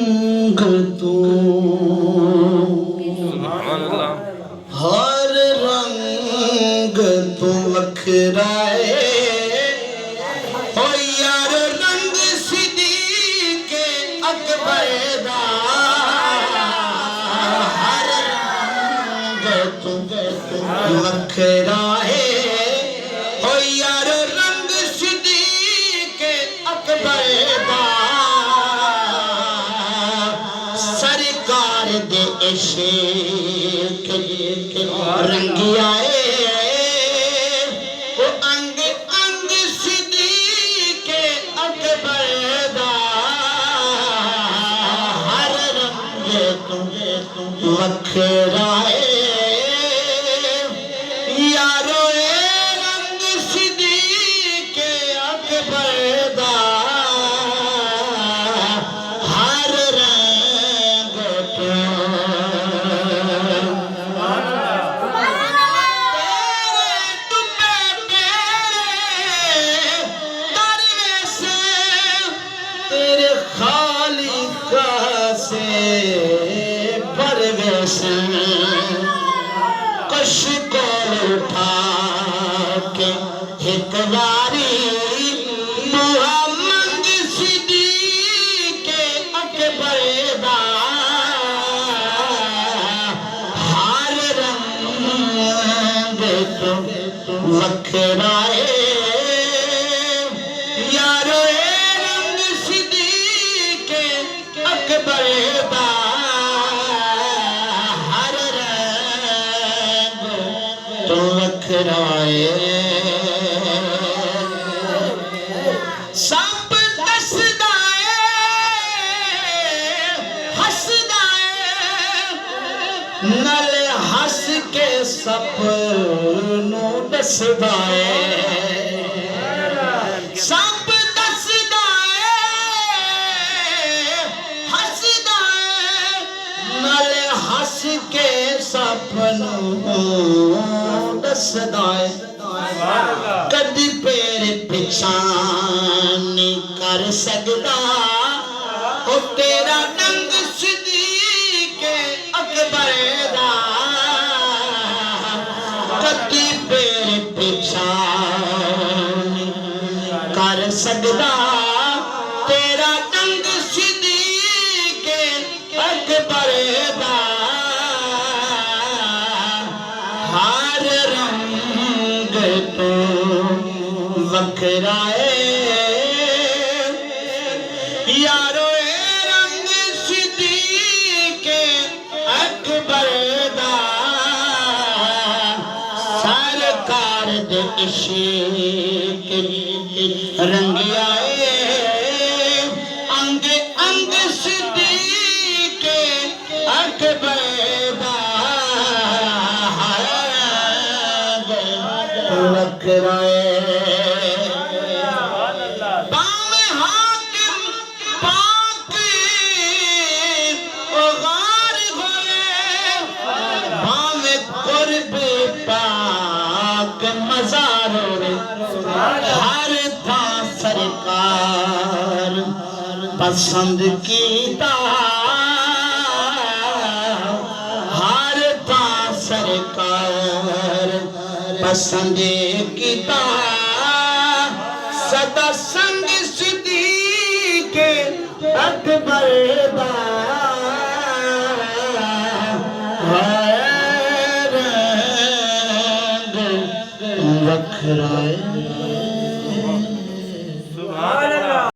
رنگ تو ہر رنگ تو وکھرائے او یار رنگ صدیق اکبر دا ہر رنگ تو وکھرائے او یار رنگ صدیق اکبر دا سرکار دے عشق رنگی آئے وہ انگ انگ صدیق اکبر دا ہر رنگ تو وکھرائے یارو اے رنگ صدیق اکبر دا ہر رنگ تو تیرے خالق سے پرویش کش کو اٹھا کے ایک باری محمد صدیق اکبر دا ہر رنگ تو وکھرائے یارو اے رنگ صدیق اکبر دا ہر رنگ تو وکھرائے سب دسدا اے ہسدا اے نال ہس کے سب نو دسدا اے سب دسدا اے ہسدا اے نال ہس کے سب نو دسدا اے کدی پیر پچھان نہیں کر سکدا او تیرا رنگ صدیق اکبر دا کدی پیر پچھان نہیں کر سکدا تیرا رنگ صدیق اکبر دا ہر رنگ تو وکھرائے یارو اے رنگ صدیق اکبر دا سرکار دے عشق رنگی آئے انگ انگ صدیق اکبر دا ہر رنگ وکھرائے بام حاکم پاک او غار ہوئے بام قرب پاک مزار ہوئے ہر تھا سرکار پسند کیتا ہر تھا سرکار پسند کیتا سدا سنگ صدیق اکبر دا ہر رنگ وکھرائے